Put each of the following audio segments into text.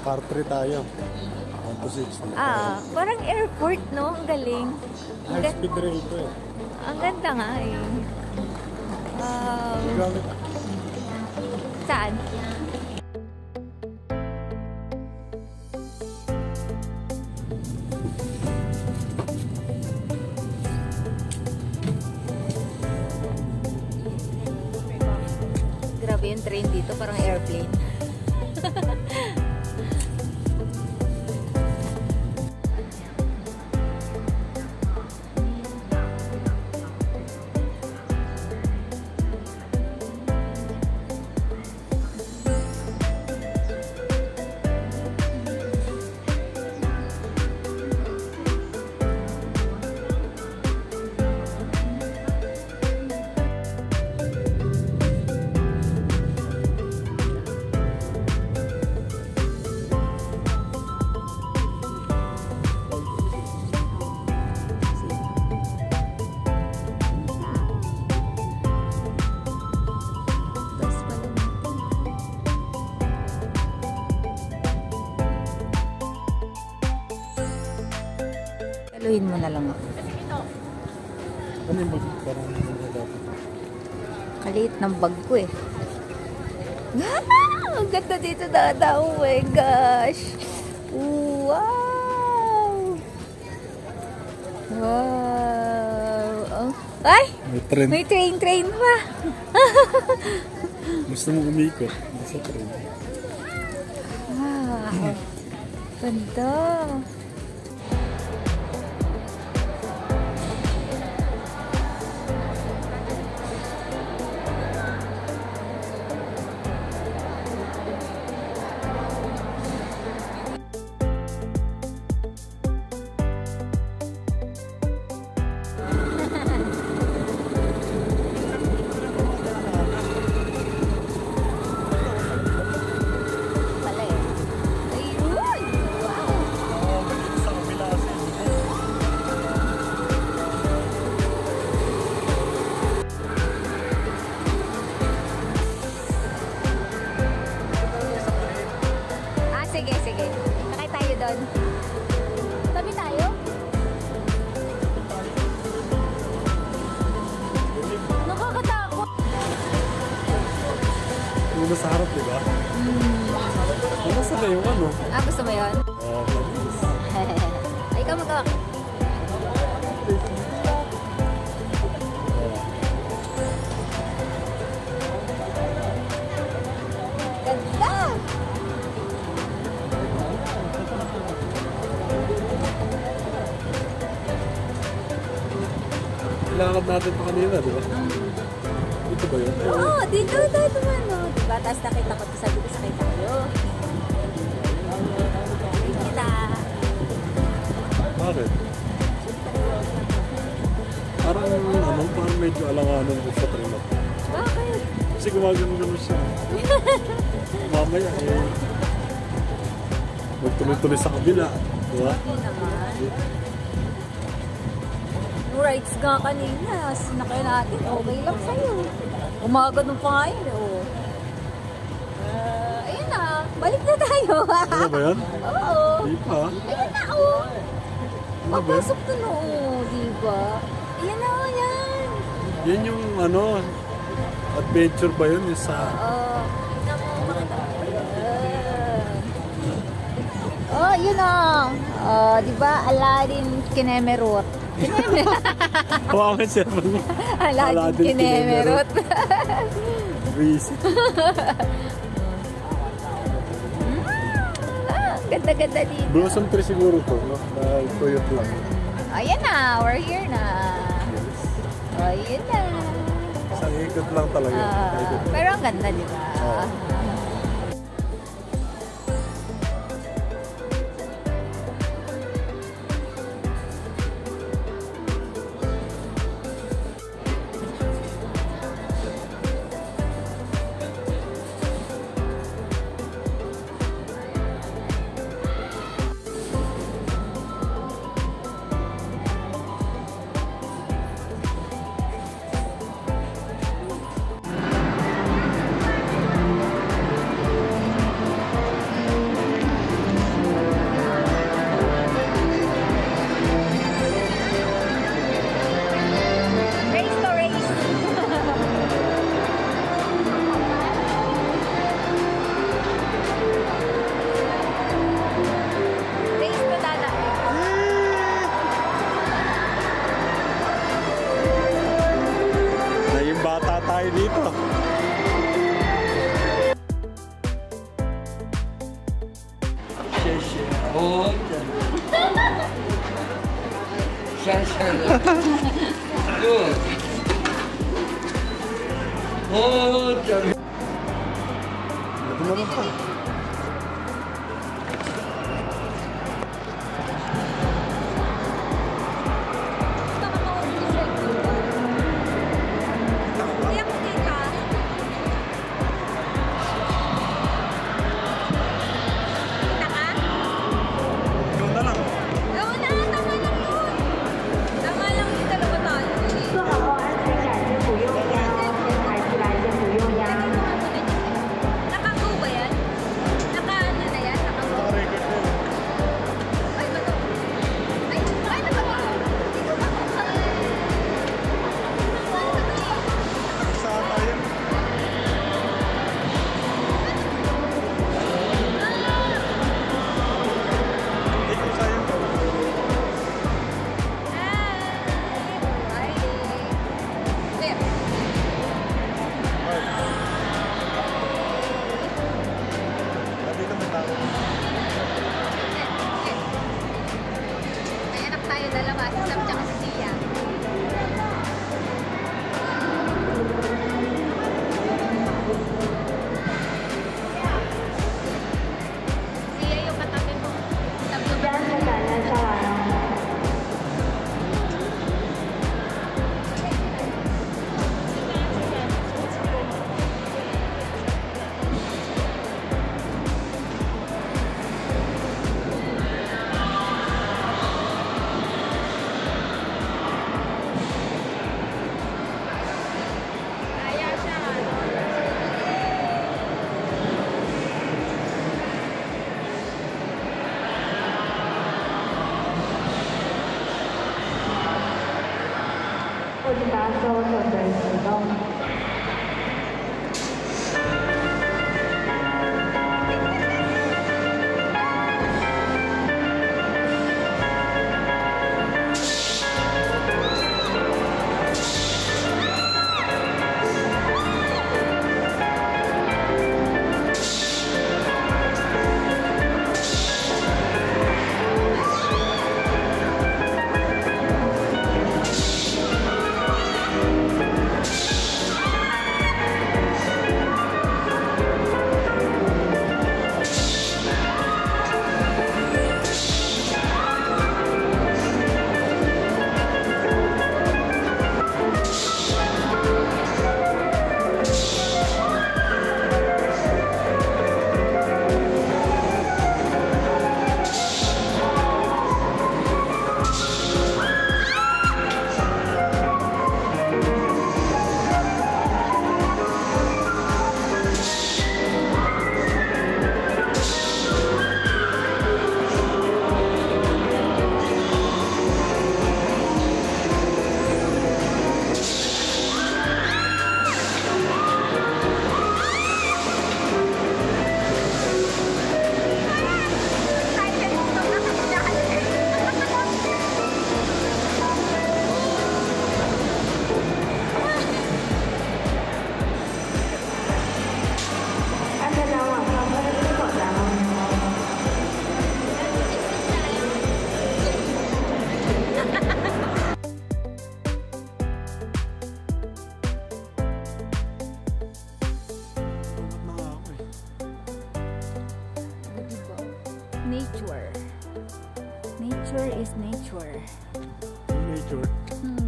Part 3 tayo. 1 to 6. Parang airport, no? Ang galing. High speed rail to eh. Ang ganda nga eh. Saan? Grabe yung train dito, parang airplane. Kaluhin mo na lang ako. Ano yung bag? Parang dapat. Kaliit ng bag ko eh. Ang ganda dito, Dada. Oh my gosh. Wow. Wow. Ay! May train. May train pa. Gusto mo umikot? Sa train. Wow. Ganda. Sige. Sakay tayo doon. Tabi tayo? Nakakatakot. Yung nasa harap, diba? Nasa na yung ano? Gusto mo yun? Oo, mabilis. Ay, ikaw mag-awak. Ganda! Lakad natin pa kanina, di ba? Ito ba yun? Oo, dito naman, no? Diba? Tapos nakita ko, sabi ko sakay tayo. Kita. Bakit? Parang medyo alanganan ko sa train ako. Bakit? Kasi gumagano siya. Mamaya magtuloy-tuloy sa kabila. Diba? Hindi naman. Rides nga kanina, sinakay natin, okay lang sa'yo. Umaga nung pa nga yun, oh. Ayun na, balik na tayo. Ano ba yan? Oo. Di pa. Ayun na, oh. Papasok na, oh, diba? Ayun na, oh, yan. Yan yung adventure ba yun? Yung sa... Oh, yun na. Diba, Aladdin Kinemerot. Hawakan siya. Aladdin Kinemerot. Visit. Ganda-ganda dito. Blossom tree siguro to, no? Dahil tuyot lang. Ayan na, we're here na. Ayan na. Isang ikot lang talaga. Pero ang ganda, diba? tayo dito. Oh, good. Oh, Ito naman pa. Baka maubos like dito. Kaya ko ka. Kita ka? Ikaw na lang. Oo na, tama lang yun. Tama lang yung dalawa tayo. 做好后安全感先不用压，先抬起来先不用压。 Naka-go ba yan? Naka-ano na yan? Naka-go? Naka-record na yun. Ay, ba to? Ay, naka-go. Dito ba ako sa... Saan tayo? Ikaw sa'yo. Ay, There. Dito may tao. May anak tayo dalawa, si Sam tsaka si Sia. Sia yung katabi mo. Sam yung 这安全感先上来哦。 kaya siya. 后期把收准备启动。 安全感往上分出口然后呢？ Tungkot na nga ako eh. Diba? Nature. Nature is nature. Nature.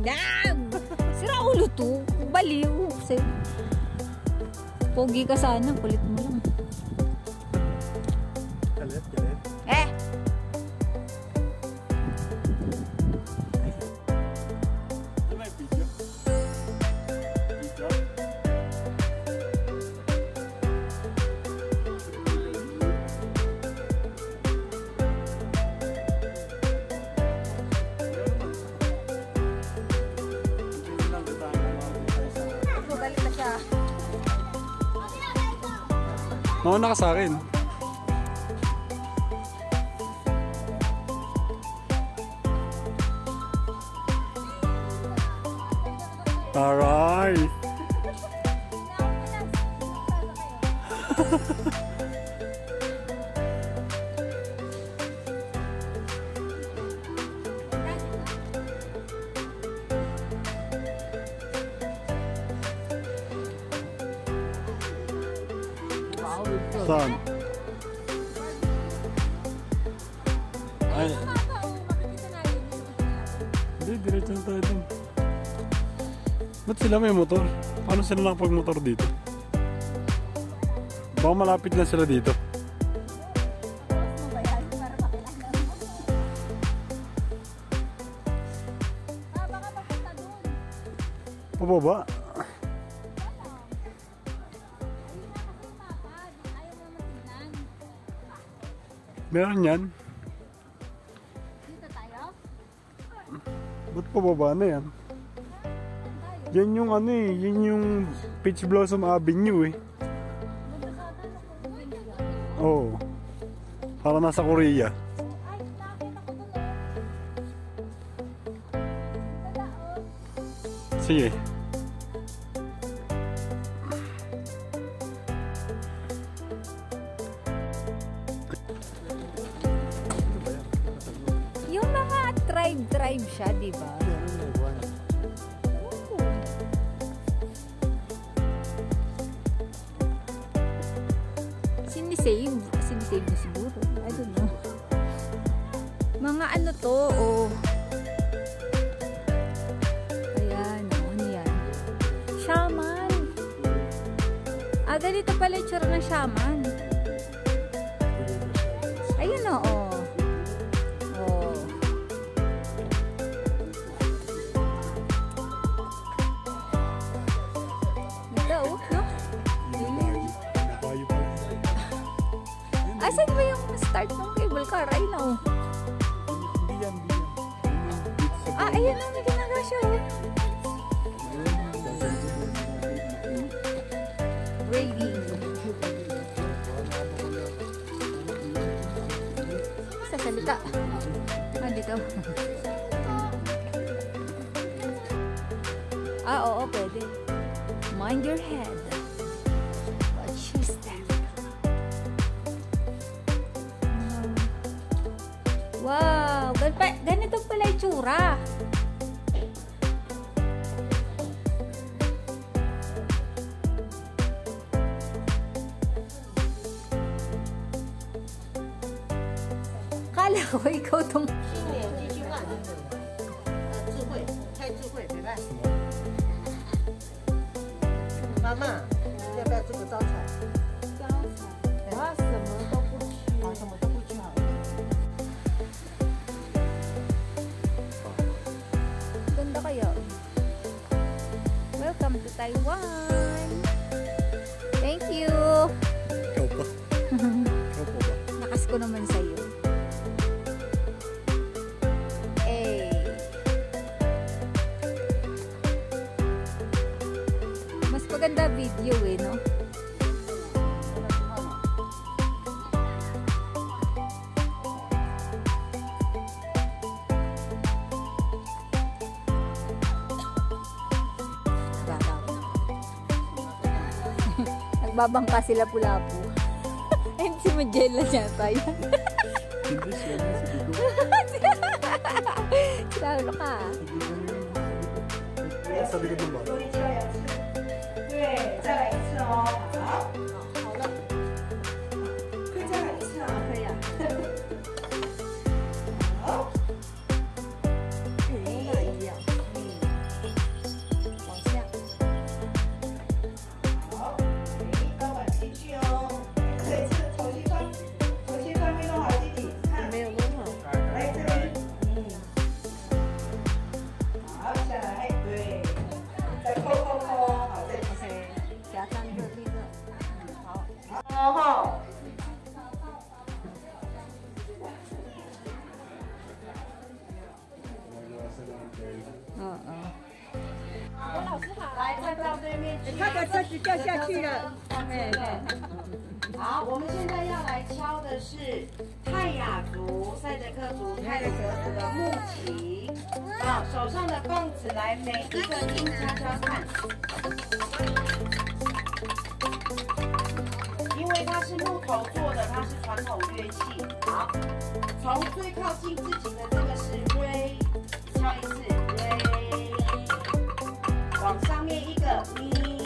Damn! Sira ulo to. Baliw. Pogi ka sana. Kulit mo lang. Galit, galit. Eh! Ano may video? Video? Galit na siya. Mauna ka sa akin. Aray! Saan? Ay, hindi, diretso na tayo dun. Ba't sila may motor? Paano sila nakapag-motor dito? Baka malapit na sila dito. Pababa. Meron yan. Dito tayo? Ba't pababa na yan? Yan yung ano eh, yan yung Peach Blossom Avenue eh. Oo. Para nasa Korea. Ay, nakakita ko doon. Sige. Yung mga tribe siya, di ba? Sinisave na siguro. I don't know. Mga ano to, oh. Ayan, ano yan? Shaman. Ganito pala yung tsura ng shaman. Ayun, oh. Oh. Ganda, oh, no? Asan ba yung start ng cable car? Ayun, oh. Hindi yan. Ayun, oh, may ginagawa siya, oh. Braiding. Sa salita. Dito. Oo, pwede. Mind your head. Watch your step. Wow! Ganito pala yung tsura. Kala ko ikaw tong... 新年第一句话，智慧，太智慧，没办法。妈妈，要不要这个招财？我什么都不去，好，什么都不去好了。 Ganda kayo. Welcome to Taiwan. Thank you. Ikaw pa. Ikaw pa ba? Nakas ko naman sa'yo. Mas maganda video eh, no? Nagbabangka sila pulapo. And si Magella yata yan. Hindi siya na sa bigo. Lalo ka. Sa likod ng bata. 对，再来一次哦。好，好了，可以再来一次啊，可以啊。好，跟妈妈一样，往下。好，高碗进去哦。这一次重新放没弄好，弟弟看没有弄好，来这里，好，下来，对，再扣扣扣，好，再 夹三个这个。好。然后。 来，站到对面去。他的车子掉下去了。对对。好，我们现在要来敲的是泰雅族、赛德克族、泰鲁格族的木琴。好，手上的棒子来，每一个音敲敲看。因为是木头做的，它是传统乐器。好，从最靠近自己的这个是 Re， 敲一次 Re， 往上面一个 Mi，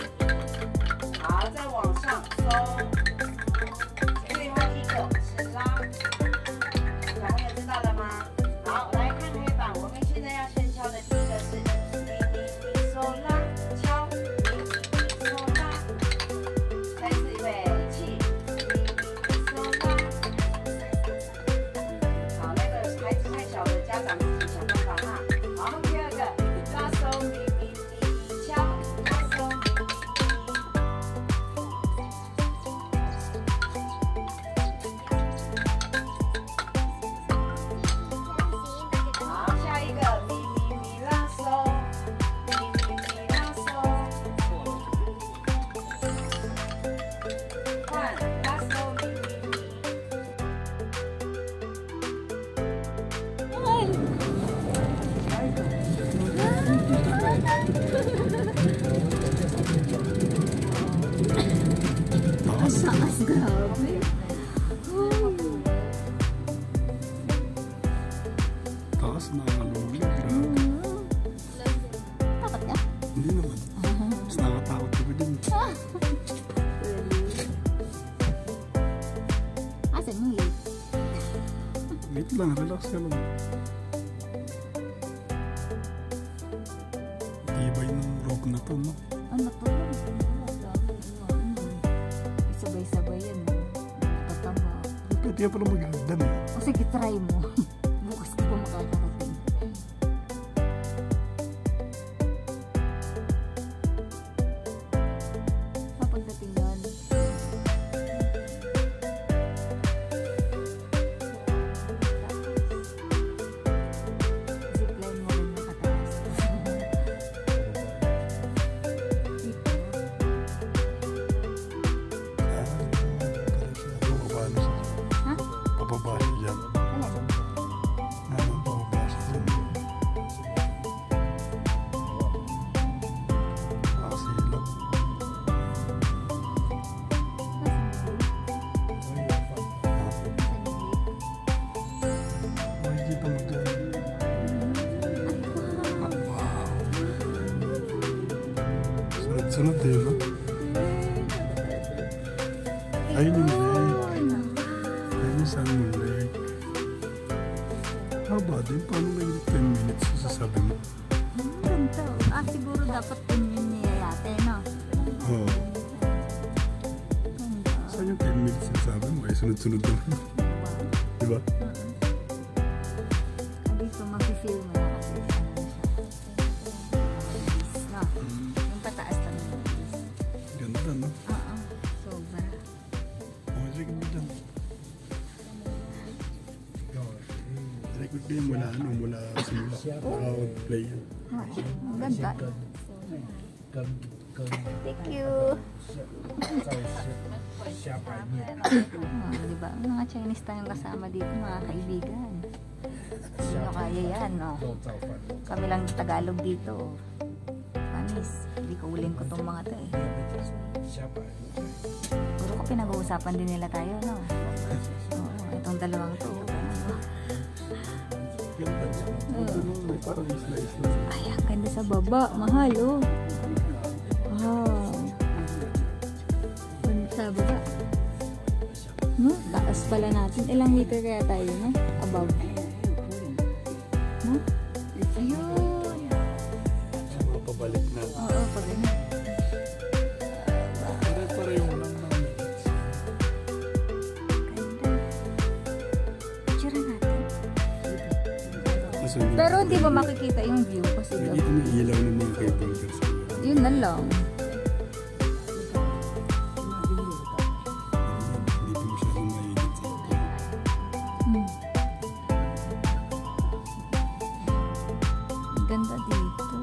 好，再往上收，最后一个是拉。小朋友知道了吗？好，来看黑板，我们现在要先敲的第一个是咪咪咪嗦拉，敲咪咪咪嗦拉，再次预备起，咪咪咪嗦拉。好，那个孩子太小的家长自己想办法哈。好，第二个拉手咪咪咪敲，拉手咪咪咪。好，下一个咪咪咪拉嗦，咪咪咪拉嗦，换拉嗦咪咪咪。Taas, grabe. Taas na kaluli. Takot niya? Hindi naman. Mas nakatakot ko din. Asan yung late? Wait lang, relax ka lang. Tibay ng rope na to, no? Ano to? Sabay-sabay yan. Tatama. Pwede yan pala mag-hagdan eh. O sige, try mo. Bukas ka pa makakarating. Kapagdating yun. Zipline mo rin nakataas. Pababa na siya. Ha? Pababa siya dyan. Ayan. Pababa siya dyan. Nakasilap. Makikita mo dyan. Wow. Sunod-sunod din, no? Ayun yung lake. Ayun yung Salmon Lake. Haba din. Paano may 10 minutes sasabi mo? Ganda. Siguro dapat 10 yun niya yate, no? Oo. Ganda. Saan yung 10 minutes sasabi mo? Ay, sunod-sunod naman. Diba? Dito mag-feel mo na kasi ano na siya. No? Yung pataas lang yung Ganda, no? oo. Sobra. Sige mo dyan. Record game mula ano, mula simula. Play yan. Ang ganda. Thank you. Diba? Mga Chinese tayong kasama dito, mga kaibigan. Hindi nyo kaya yan, no? Kami lang Tagalog dito. Panis, hindi ko ulin ko tong mga to eh. Puro ko pinag-uusapan din nila tayo, no? Oo, itong dalawang to. Ganda. May parang isla-isla. Ay, ang ganda sa baba. Mahal, oh. Wow. Ganda sa baba. No? Taas pala natin. Ilang meter kaya tayo, no? Above. No? Ayun. Pabalik na. Oo, pag ganun. Pare-pareho lang namin. Ganda. Picture natin. Kaso Pero hindi ba makikita yung view? Kasi hindi daw. may ilaw ng mga kaibigan. Yun na lang. Hindi pa masyadong mainit sa atin. Ganda dito.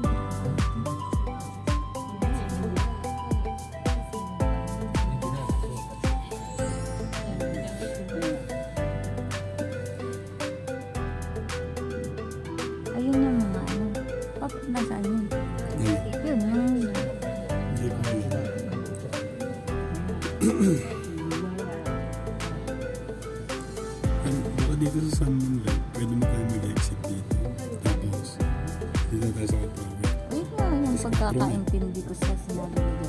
Ayun yung mga ano. Nasaan yun? Yun yung... Hindi ko alam. pagkakaintindi ko sa sinabi ni